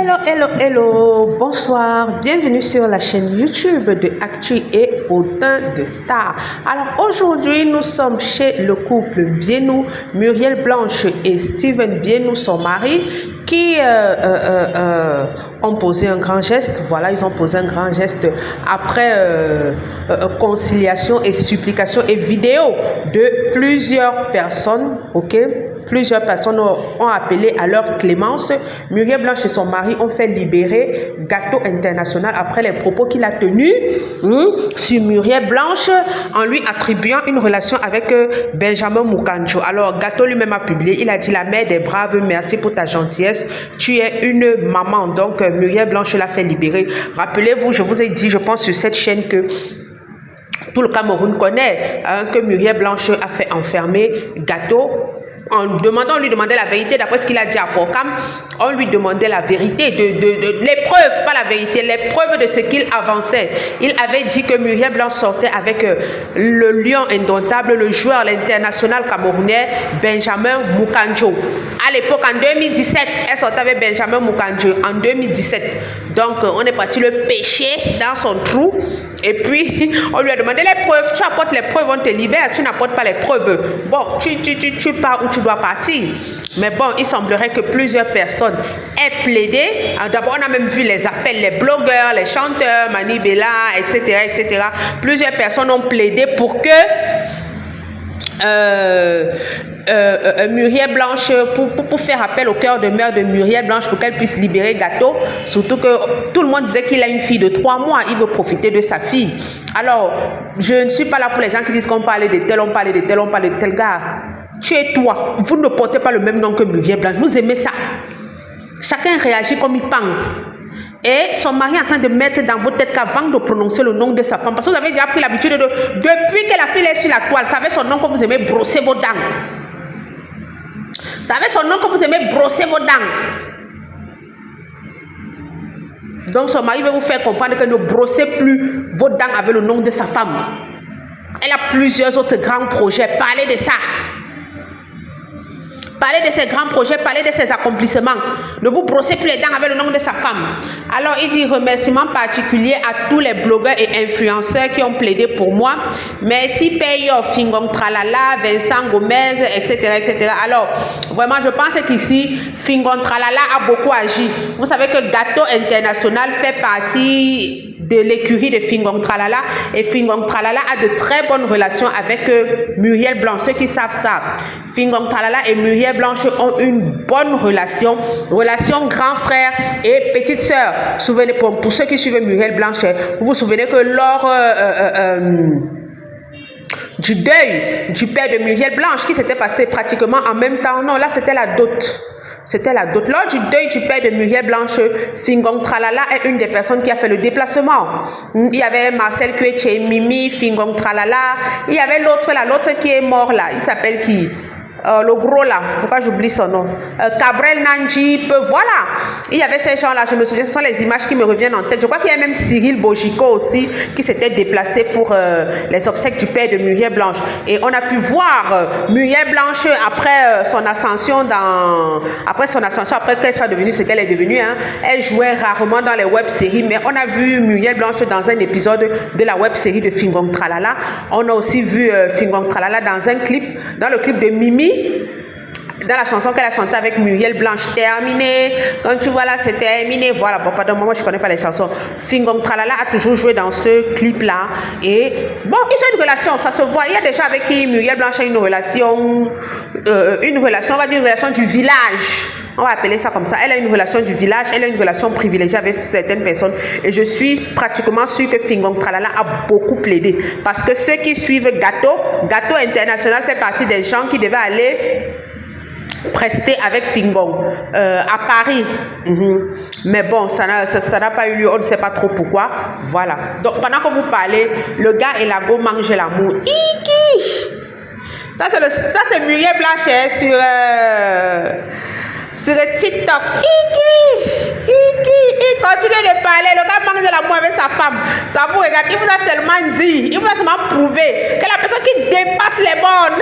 Hello, bonsoir, bienvenue sur la chaîne YouTube de Actu et Autant de Stars. Alors aujourd'hui, nous sommes chez le couple Bienou, Muriel Blanche et Steven Bienou, son mari, qui ont posé un grand geste. Voilà, ils ont posé un grand geste après conciliation et supplication et vidéo de plusieurs personnes, ok? Plusieurs personnes ont appelé à leur clémence. Muriel Blanche et son mari ont fait libérer Gâteau International après les propos qu'il a tenus sur Muriel Blanche en lui attribuant une relation avec Benjamin Mukanjo. Alors Gâteau lui-même a publié, il a dit: la mère des braves, merci pour ta gentillesse, tu es une maman. Donc Muriel Blanche l'a fait libérer. Rappelez-vous, je vous ai dit, je pense sur cette chaîne que tout le Cameroun connaît que Muriel Blanche a fait enfermer Gâteau. En demandant, on lui demandait la vérité, d'après ce qu'il a dit à Porcam, on lui demandait la vérité, les preuves, pas la vérité, les preuves de ce qu'il avançait. Il avait dit que Muriel Blanche sortait avec le lion indomptable, le joueur, l'international camerounais Benjamin Mukanjo. À l'époque, en 2017, elle sortait avec Benjamin Mukanjo, en 2017. Donc, on est parti le pêcher dans son trou. Et puis, on lui a demandé les preuves. Tu apportes les preuves, on te libère. Tu n'apportes pas les preuves. Bon, tu pars où tu dois partir. Mais bon, il semblerait que plusieurs personnes aient plaidé. D'abord, on a même vu les appels, les blogueurs, les chanteurs, Mani Bella, etc. Plusieurs personnes ont plaidé pour que Muriel Blanche, pour faire appel au cœur de mère de Muriel Blanche pour qu'elle puisse libérer Gâteau, surtout que tout le monde disait qu'il a une fille de 3 mois, il veut profiter de sa fille. Alors, je ne suis pas là pour les gens qui disent qu'on parlait de tel, on parlait de tel, on parlait de tel gars. Tu es toi, vous ne portez pas le même nom que Muriel Blanche, vous aimez ça. Chacun réagit comme il pense. Et son mari est en train de mettre dans votre tête qu'avant de prononcer le nom de sa femme, parce que vous avez déjà pris l'habitude depuis que la fille est sur la toile, savez son nom que vous aimez brosser vos dents. Savez son nom que vous aimez brosser vos dents. Donc son mari veut vous faire comprendre que ne brossez plus vos dents avec le nom de sa femme. Elle a plusieurs autres grands projets, parlez de ça. Parlez de ses grands projets, parlez de ses accomplissements. Ne vous brossez plus les dents avec le nom de sa femme. Alors, il dit remerciement particulier à tous les blogueurs et influenceurs qui ont plaidé pour moi. Merci Payo, Fingong Tralala, Vincent Gomez, etc. Alors, vraiment, je pense qu'ici, Fingong Tralala a beaucoup agi. Vous savez que Gâteau International fait partie de l'écurie de Fingong Tralala, et Fingong Tralala a de très bonnes relations avec Muriel Blanche. Ceux qui savent ça, Fingong Tralala et Muriel Blanche ont une bonne relation grand frère et petite sœur. Souvenez, pour ceux qui suivent Muriel Blanche, vous vous souvenez que lors du deuil du père de Muriel Blanche, qui s'était passé pratiquement en même temps, non, là c'était la dot. C'était la dot. Lors du deuil du père de Muriel Blanche, Fingong Tralala est une des personnes qui a fait le déplacement. Il y avait Marcel Kueche, Mimi, Fingong Tralala. Il y avait l'autre là, l'autre qui est mort là. Il s'appelle qui? Le gros là, pourquoi j'oublie son nom? Cabrel Nanjip, voilà. Il y avait ces gens là, je me souviens, ce sont les images qui me reviennent en tête. Je crois qu'il y a même Cyril Bojiko aussi qui s'était déplacé pour les obsèques du père de Muriel Blanche. Et on a pu voir Muriel Blanche après son ascension, après qu'elle soit devenue ce qu'elle est devenue. Elle jouait rarement dans les web-séries, mais on a vu Muriel Blanche dans un épisode de la web-série de Fingong Tralala. On a aussi vu Fingong Tralala dans un clip, dans le clip de Mimi, dans la chanson qu'elle a chantée avec Muriel Blanche, terminé, quand tu vois là c'est terminé, voilà. Bon, pardon, moi je connais pas les chansons. Fingong Tralala a toujours joué dans ce clip là, et bon, ils ont une relation, ça se voit. Il y a des gens avec qui Muriel Blanche a une relation, on va dire une relation du village. On va appeler ça comme ça. Elle a une relation du village, elle a une relation privilégiée avec certaines personnes. Et je suis pratiquement sûre que Fingong Tralala a beaucoup plaidé. Parce que ceux qui suivent Gâteau International fait partie des gens qui devaient aller prester avec Fingong à Paris. Mais bon, ça n'a pas eu lieu, on ne sait pas trop pourquoi. Voilà. Donc pendant que vous parlez, le gars et la go mangent l'amour. Ça c'est Muriel Blanche sur TikTok. Il continue de parler. Le gars mange de l'amour avec sa femme. Ça vous regarde. Il vous a seulement dit, il vous a seulement prouvé que la personne qui dépasse les bornes,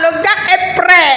le gars est prêt.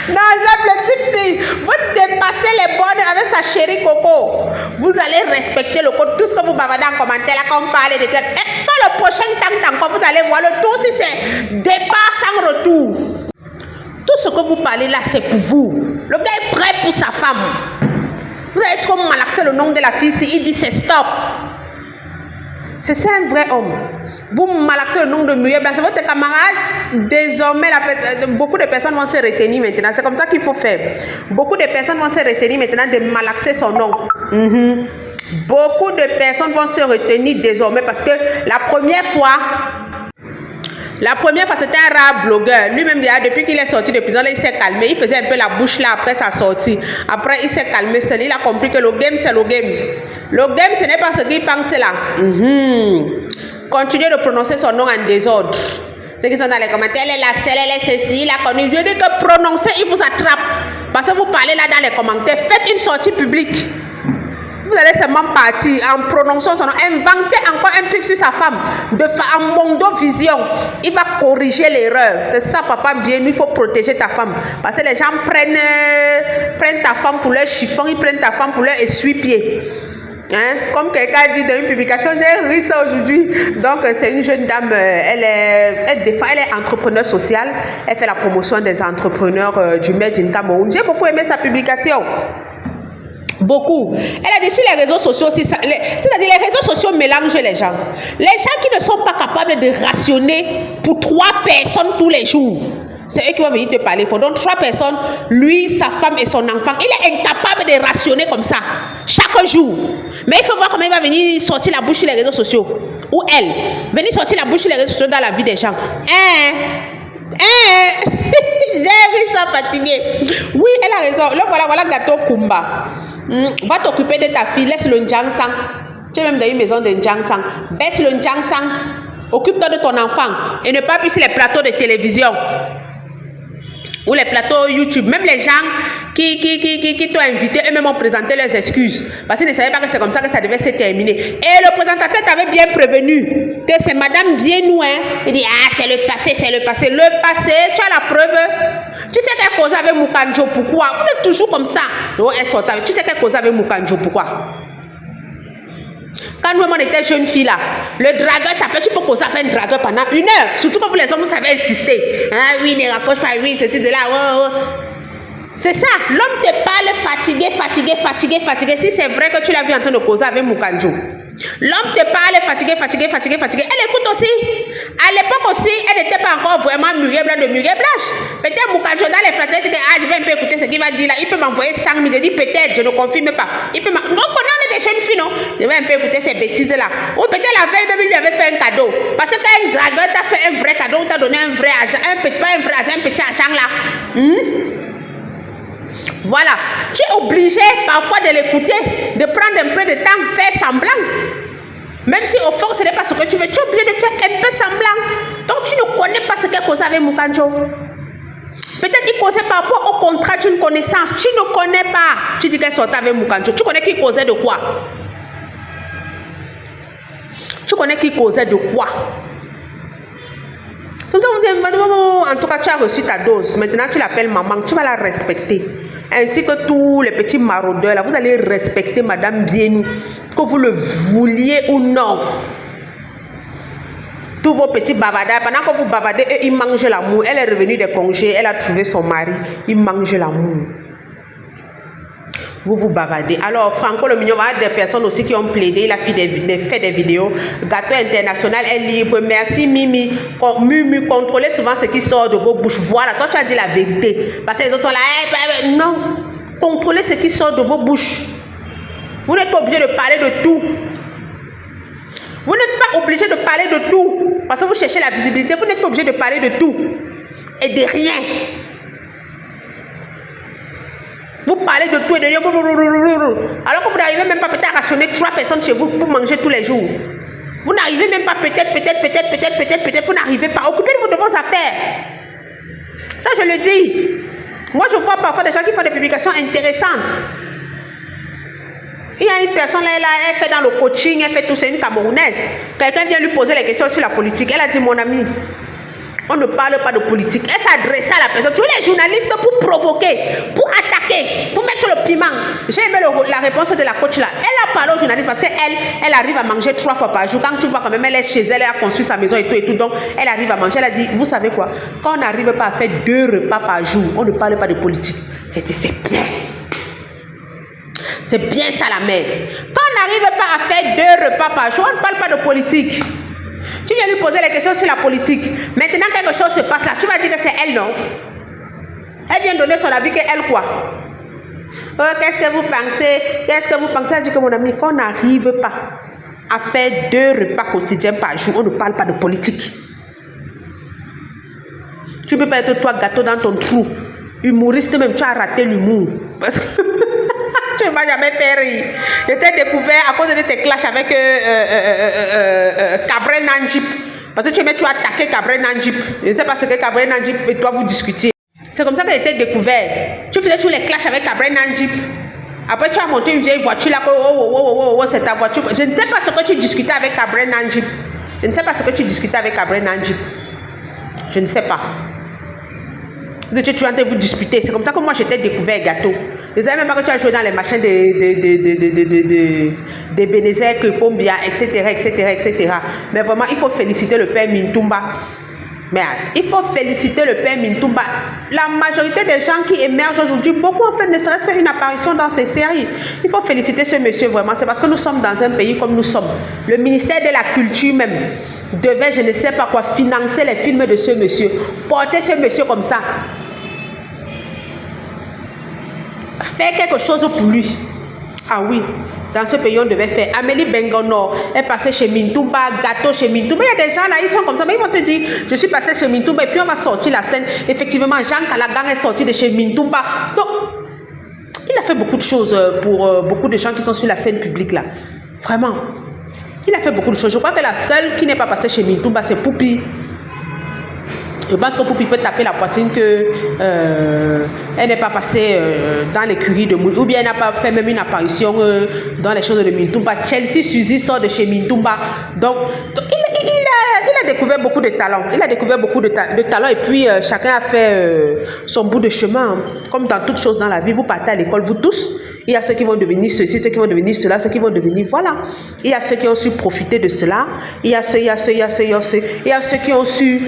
Non, j'aime le type si vous dépassez les bornes sa chérie Coco. Vous allez respecter le code. Tout ce que vous bavardez en commentaire, là, quand on parle de tel. Et quand le prochain temps, quand vous allez voir le tour, si c'est départ sans retour. Tout ce que vous parlez là, c'est pour vous. Le gars est prêt pour sa femme. Vous avez trop malaxé le nom de la fille. Il dit c'est stop. C'est ça un vrai homme. Vous malaxez le nom de Muriel Blanc. C'est votre camarade. Désormais, beaucoup de personnes vont se retenir maintenant. C'est comme ça qu'il faut faire. Beaucoup de personnes vont se retenir maintenant de malaxer son nom. Beaucoup de personnes vont se retenir désormais parce que la première fois, c'était un rare blogueur. Lui-même, depuis qu'il est sorti de prison, là, il s'est calmé. Il faisait un peu la bouche là après sa sortie. Après, il s'est calmé. Il a compris que le game, c'est le game. Le game, ce n'est pas ce qu'il pense là. Continuez de prononcer son nom en désordre. Ceux qui sont dans les commentaires, elle est la selle, elle est ceci, la connu. Je dis que prononcer, il vous attrape. Parce que vous parlez là dans les commentaires. Faites une sortie publique. Vous allez seulement partir en prononçant son nom, inventer encore un truc sur sa femme, en mondo vision. Il va corriger l'erreur. C'est ça, papa, bien, il faut protéger ta femme. Parce que les gens prennent ta femme pour leur chiffon, ils prennent ta femme pour leur essuie-pied. Hein? Comme quelqu'un a dit dans une publication, j'ai ri ça aujourd'hui. Donc, c'est une jeune dame, elle est entrepreneur sociale. Elle fait la promotion des entrepreneurs du Made in Cameroun. J'ai beaucoup aimé sa publication. Beaucoup. Elle a dit sur les réseaux sociaux aussi, c'est-à-dire les réseaux sociaux mélangent les gens. Les gens qui ne sont pas capables de rationner pour 3 personnes tous les jours, c'est eux qui vont venir te parler. Il faut donc 3 personnes, lui, sa femme et son enfant. Il est incapable de rationner comme ça, chaque jour. Mais il faut voir comment il va venir sortir la bouche sur les réseaux sociaux. Ou elle, venir sortir la bouche sur les réseaux sociaux dans la vie des gens. J'ai ri ça fatigué. Oui, elle a raison. Là, voilà gâteau Kumba. Va t'occuper de ta fille. Laisse le Njangsang. Tu es même dans une maison de Njangsang. Baisse le Njangsang. Occupe-toi de ton enfant. Et ne pas plus sur les plateaux de télévision. Ou les plateaux YouTube. Même les gens qui t'ont invité, eux-mêmes ont présenté leurs excuses. Parce qu'ils ne savaient pas que c'est comme ça que ça devait se terminer. Et le présentateur t'avait bien prévenu que c'est Madame Bienou. Il dit, c'est le passé, c'est le passé. Le passé, tu as la preuve. Tu sais qu'elle cause avec Mukanjo, pourquoi? Vous êtes toujours comme ça. Donc, elle sort avec. Tu sais qu'elle cause avec Mukanjo, pourquoi? Quand nous-mêmes on était jeune fille là, le dragueur t'appelle, tu peux causer avec un dragueur pendant 1 heure. Surtout quand vous les hommes, vous savez insister. Ah oui, ne raccroche pas, oui, ceci, de là. C'est ça, l'homme te parle fatigué. Si c'est vrai que tu l'as vu en train de causer avec Mukanjo. L'homme te parle fatigué. Elle écoute aussi. À l'époque aussi, elle n'était pas encore vraiment Muriel Blanc de Muriel Blanche. Peut-être Mukanjo dans les fraternité, je vais un peu écouter ce qu'il va dire là. Il peut m'envoyer 5 000. Je dis peut-être, je ne confirme pas. Donc on est des jeunes filles, non? Je vais un peu écouter ces bêtises là. Ou peut-être la veille même, il lui avait fait un cadeau. Parce que quand un dragueur t'a fait un vrai cadeau, t'a donné un vrai argent, pas un vrai argent, un petit argent là. Voilà, tu es obligé parfois de l'écouter, de prendre un peu de temps, faire semblant. Même si au fond ce n'est pas ce que tu veux, tu es obligé de faire un peu semblant. Donc tu ne connais pas ce qu'elle causait avec Mukanjo. Peut-être qu'il causait par rapport au contrat d'une connaissance. Tu ne connais pas. Tu dis qu'elle sortait avec Mukanjo. Tu connais qu'il causait de quoi? Tu connais qu'il causait de quoi? En tout cas, tu as reçu ta dose. Maintenant, tu l'appelles maman. Tu vas la respecter. Ainsi que tous les petits maraudeurs, là, vous allez respecter Madame Bienou. Que vous le vouliez ou non. Tous vos petits bavardages. Pendant que vous bavardez, eux, ils mangent l'amour. Elle est revenue des congés. Elle a trouvé son mari. Ils mangent l'amour. Vous bavardez. Alors, Franco le Mignon, il y a des personnes aussi qui ont plaidé. Il a fait des vidéos. Gâteau international est libre. Merci Mimi. Mimi, contrôlez souvent ce qui sort de vos bouches. Voilà, toi tu as dit la vérité. Parce que les autres sont là. Non. Contrôlez ce qui sort de vos bouches. Vous n'êtes pas obligé de parler de tout. Vous n'êtes pas obligé de parler de tout. Parce que vous cherchez la visibilité. Vous n'êtes pas obligé de parler de tout. Et de rien. Vous parlez de tout et de rien. Alors que vous n'arrivez même pas peut-être à rationner 3 personnes chez vous pour manger tous les jours. Vous n'arrivez même pas peut-être. Vous n'arrivez pas. Occupez-vous de vos affaires. Ça, je le dis. Moi, je vois parfois des gens qui font des publications intéressantes. Il y a une personne là, elle fait dans le coaching, elle fait tout, c'est une Camerounaise. Quelqu'un vient lui poser les questions sur la politique. Elle a dit, mon ami, on ne parle pas de politique. Elle s'adresse à la personne. Tous les journalistes pour provoquer, pour attaquer, pour mettre le piment. J'ai aimé la réponse de la coach là. Elle a parlé aux journalistes parce elle arrive à manger 3 fois par jour. Quand tu vois quand même, elle est chez elle, elle a construit sa maison et tout. Donc, elle arrive à manger. Elle a dit, vous savez quoi? Quand on n'arrive pas à faire 2 repas par jour, on ne parle pas de politique. J'ai dit, c'est bien. C'est bien ça la mère. Quand on n'arrive pas à faire 2 repas par jour, on ne parle pas de politique. Tu viens lui poser les questions sur la politique. Maintenant, quelque chose se passe là. Tu vas dire que c'est elle, non? Elle vient donner son avis que elle quoi? Oh, qu'est-ce que vous pensez? Qu'est-ce que vous pensez? Elle dit que mon ami, quand on n'arrive pas à faire 2 repas quotidiens par jour, on ne parle pas de politique. Tu peux pas être toi gâteau dans ton trou. Humoriste même, tu as raté l'humour. Tu ne m'as jamais fait rire. Je t'ai découvert à cause de tes clashs avec Cabrel Nanjip. Parce que tu as attaqué Cabrel Nanjip. Je ne sais pas ce que Cabrel Nanjip et toi vous discutiez. C'est comme ça que je t'ai découvert. Tu faisais tous les clashs avec Cabrel Nanjip. Après, tu as monté une vieille voiture là. Oh, c'est ta voiture. Je ne sais pas ce que tu discutais avec Cabrel Nanjip. Je ne sais pas ce que tu discutais avec Cabrel Nanjip. Je ne sais pas. Tu es en train de vous disputer. C'est comme ça que moi, je t'ai découvert, gâteau. Je ne savais même pas que tu as joué dans les machins de Bénézek, Pombia, etc. Mais vraiment, il faut féliciter le père Mintumba. Merde, il faut féliciter le père Mintumba. La majorité des gens qui émergent aujourd'hui, beaucoup en fait ne serait-ce qu'une apparition dans ces séries. Il faut féliciter ce monsieur vraiment. C'est parce que nous sommes dans un pays comme nous sommes. Le ministère de la Culture même devait, je ne sais pas quoi, financer les films de ce monsieur. Porter ce monsieur comme ça. Faire quelque chose pour lui. Ah oui, dans ce pays on devait faire. Amélie Bengono est passée chez Mintumba, gâteau chez Mintumba. Il y a des gens là, ils sont comme ça, mais ils vont te dire, je suis passée chez Mintumba et puis on va sortir la scène. Effectivement, Jean Calagan est sorti de chez Mintumba. Donc, il a fait beaucoup de choses pour beaucoup de gens qui sont sur la scène publique là. Vraiment. Il a fait beaucoup de choses. Je crois que la seule qui n'est pas passée chez Mintumba, c'est Poupi. Je pense que Poupi peut taper la poitrine que elle n'est pas passée dans l'écurie de Mouli, ou bien elle n'a pas fait même une apparition dans les choses de Mintumba. Chelsea Suzy sort de chez Mintumba. Donc il a découvert beaucoup de talents. Il a découvert beaucoup de talents et puis chacun a fait son bout de chemin. Comme dans toutes choses dans la vie, vous partez à l'école, vous tous. Il y a ceux qui vont devenir ceci, ceux qui vont devenir cela, ceux qui vont devenir voilà. Il y a ceux qui ont su profiter de cela. Il y a ceux qui ont su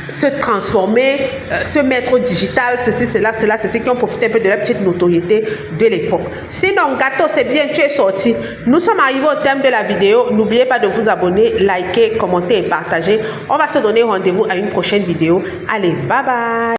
se transformer, se mettre au digital, ceci, cela, c'est ceux qui ont profité un peu de la petite notoriété de l'époque. Sinon, gâteau, c'est bien, tu es sorti. Nous sommes arrivés au thème de la vidéo. N'oubliez pas de vous abonner, liker, commenter et partager. On va se donner rendez-vous à une prochaine vidéo. Allez, bye bye.